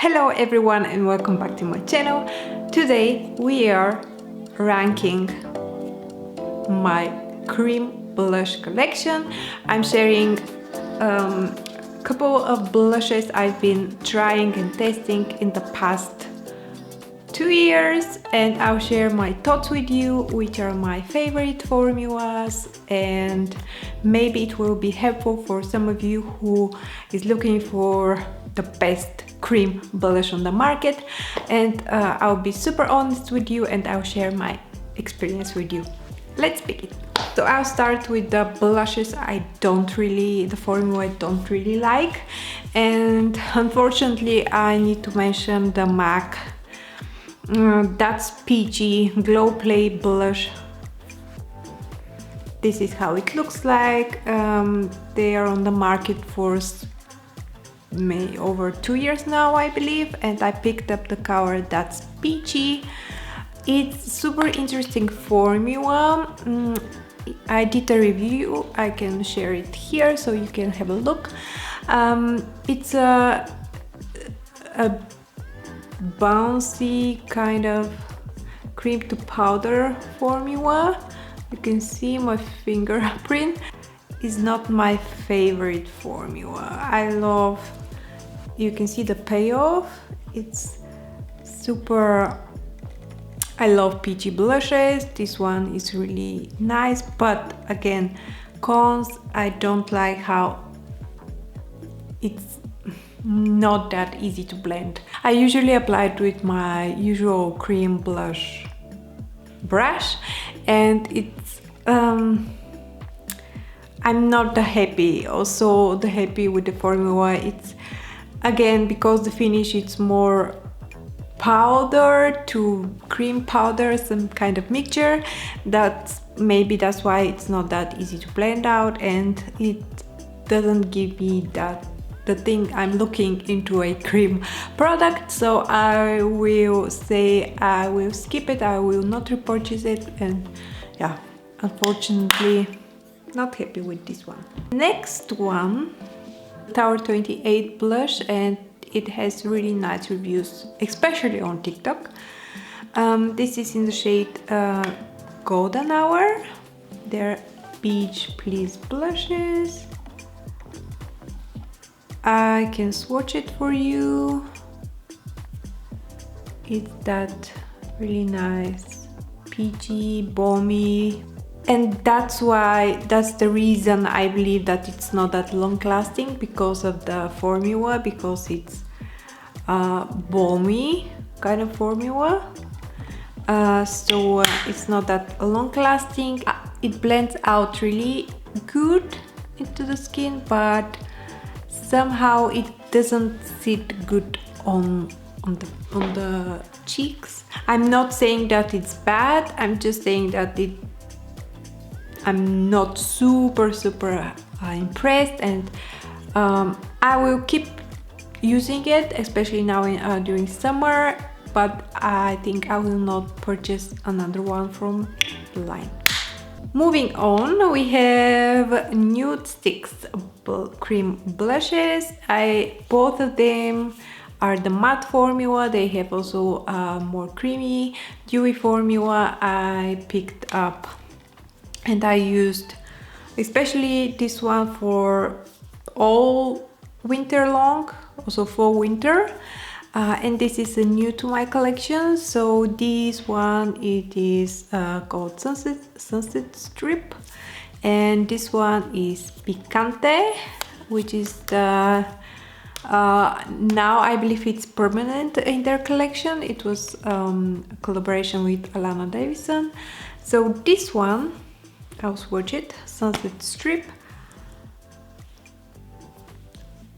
Hello everyone and welcome back to my channel. Today we are ranking my cream blush collection. I'm sharing a couple of blushes I've been trying and testing in the past 2 years, and I'll share my thoughts with you, which are my favorite formulas, and maybe it will be helpful for some of you who is looking for the best cream blush on the market. And I'll be super honest with you and I'll share my experience with you. Let's begin. So I'll start with the blushes the formula I don't really like, and unfortunately I need to mention the MAC that's Pixi Glow Play blush. This is how it looks like. They are on the market for over 2 years now, I believe, and I picked up the color that's Pixi. It's super interesting formula. I did a review, I can share it here so you can have a look. It's a bouncy kind of cream to powder formula. You can see my fingerprint. Is not my favorite formula. You can see the payoff. It's super. I love peachy blushes. This one is really nice, but again, cons, I don't like how it's not that easy to blend. I usually apply it with my usual cream blush brush, and it's I'm not that happy with the formula. It's again, because the finish it's more powder to cream powder, some kind of mixture. That's why it's not that easy to blend out, and it doesn't give me the thing I'm looking into a cream product. So I will say I will skip it. I will not repurchase it, and yeah, unfortunately not happy with this one. Next one, Tower 28 blush, and it has really nice reviews, especially on TikTok. This is in the shade Golden Hour. They're Beach Please blushes. I can swatch it for you. It's that really nice peachy, balmy, and that's the reason I believe that it's not that long lasting, because of the formula, because it's balmy kind of formula. So it's not that long lasting. It blends out really good into the skin, but somehow it doesn't sit good on the cheeks. I'm not saying that it's bad, I'm just saying that I'm not super impressed, and I will keep using it, especially now during summer, but I think I will not purchase another one from the line. Moving on, we have Nude Sticks cream blushes. Both of them are the matte formula. They have also a more creamy, dewy formula. I picked up and I used especially this one for all winter long, also for winter. And this is new to my collection. So this one, it is called Sunset Strip, and this one is Picante, which is the now I believe it's permanent in their collection. It was a collaboration with Alana Davison. So this one, I'll swatch it, Sunset Strip.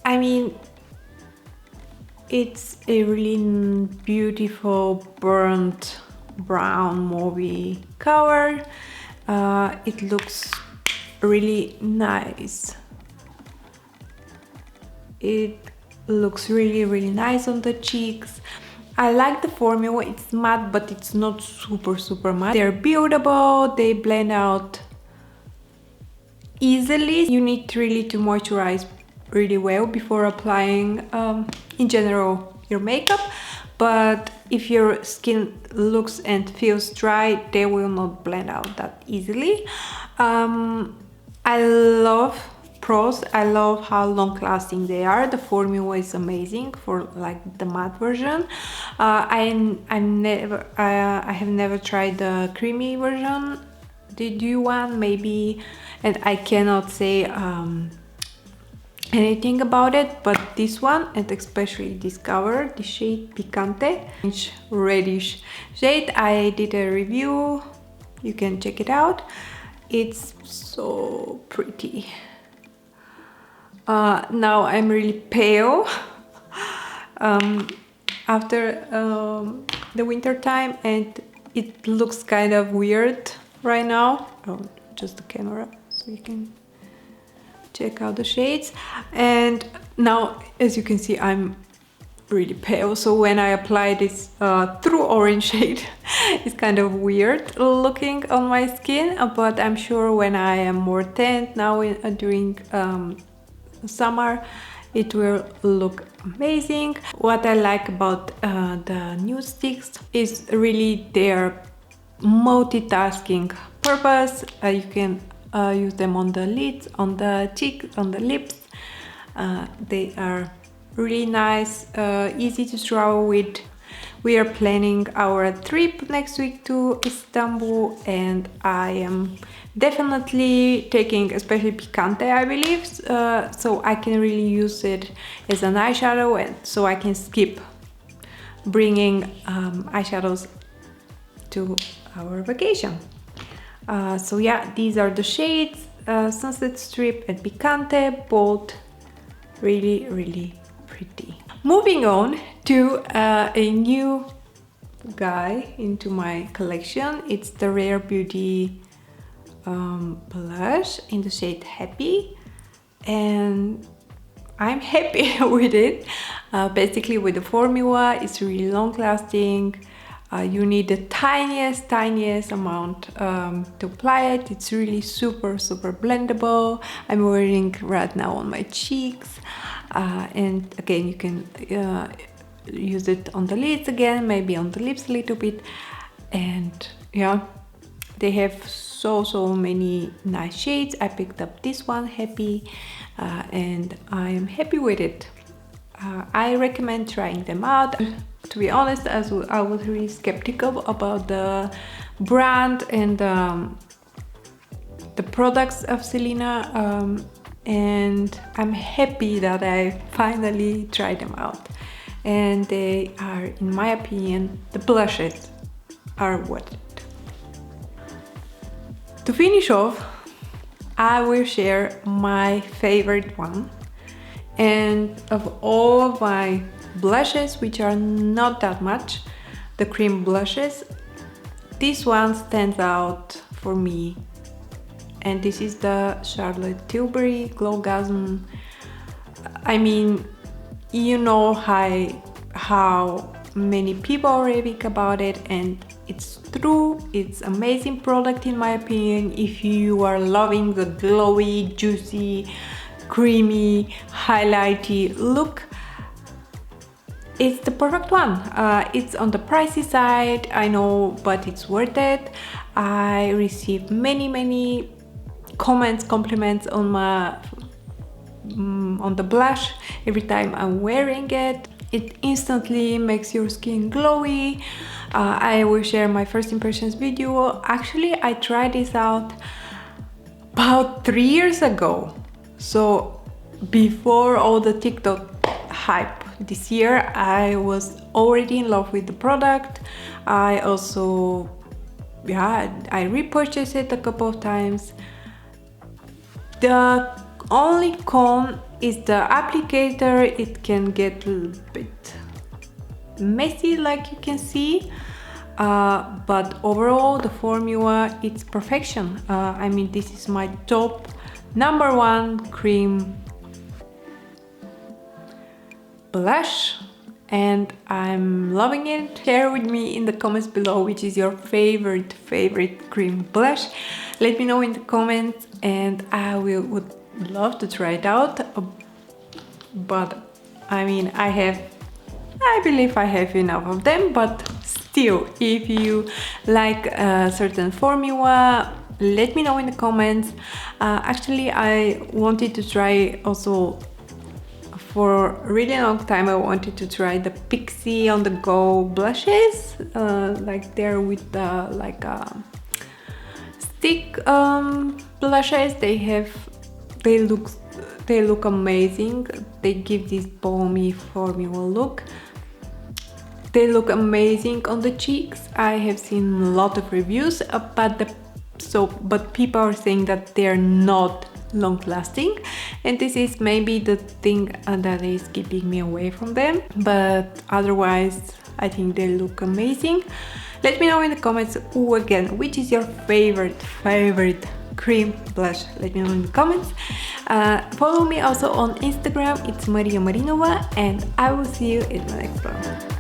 I mean, it's a really beautiful burnt brown mauvey color. It looks really nice. It looks really nice on the cheeks. I like the formula. It's matte, but it's not super matte. They're buildable, they blend out easily. You need really to moisturize really well before applying. In general, your makeup, but if your skin looks and feels dry, they will not blend out that easily. I love pros. I love how long lasting they are. The formula is amazing for like the matte version. I have never tried the creamy version. Did you one? Maybe, and I cannot say anything about it, but this one, and especially this cover, the shade Picante, reddish shade, I did a review, you can check it out. It's so pretty. Now I'm really pale after the winter time, and it looks kind of weird right now. Oh, just the camera so you can check out the shades. And now, as you can see, I'm really pale, so when I apply this true orange shade, it's kind of weird looking on my skin, but I'm sure when I am more tanned now during summer, it will look amazing. What I like about the Nude sticks is really their multitasking purpose. You can use them on the lids, on the cheeks, on the lips. They are really nice, easy to travel with. We are planning our trip next week to Istanbul, and I am definitely taking especially Picante, I believe, so I can really use it as an eyeshadow, and so I can skip bringing eyeshadows to our vacation. So yeah, these are the shades, Sunset Strip and Picante, both really pretty. Moving on to a new guy into my collection. It's the Rare Beauty blush in the shade Happy, and I'm happy with it. Basically with the formula, it's really long lasting. You need the tiniest amount to apply it. It's really super blendable. I'm wearing right now on my cheeks, and again you can use it on the lids again, maybe on the lips a little bit. And yeah, they have so many nice shades. I picked up this one, Happy, and I am happy with it. I recommend trying them out. To be honest, as I was really skeptical about the brand and the products of Selena, and I'm happy that I finally tried them out. And they are, in my opinion, the blushes are worth it. To finish off, I will share my favorite one. And of all of my blushes, which are not that much, the cream blushes, this one stands out for me, and this is the Charlotte Tilbury Glow Gasm. I mean, you know how many people rave about it, and it's true. It's amazing product in my opinion. If you are loving the glowy, juicy, creamy, highlighty look, it's the perfect one. It's on the pricey side, I know, but it's worth it. I received many comments, compliments on the blush every time I'm wearing it. It instantly makes your skin glowy. I will share my first impressions video. Actually, I tried this out about 3 years ago, so before all the TikTok hype this year. I was already in love with the product. I also, I repurchased it a couple of times. The only con is the applicator. It can get a little bit messy, like you can see, but overall the formula, it's perfection. I mean, this is my top #1 cream blush, and I'm loving it. Share with me in the comments below which is your favorite cream blush. Let me know in the comments, and I would love to try it out. But I mean, I have I believe I have enough of them, but still, if you like a certain formula, let me know in the comments. Actually, I wanted to try also for a really long time. I wanted to try the Pixi on the go blushes, like they're with like stick blushes. They look amazing. They give this balmy formula look. They look amazing on the cheeks. I have seen a lot of reviews, but people are saying that they're not long lasting, and this is maybe the thing that is keeping me away from them. But otherwise, I think they look amazing. Let me know in the comments again, which is your favorite cream blush. Let me know in the comments. Follow me also on Instagram, it's Mariya Marinova, and I will see you in my next one.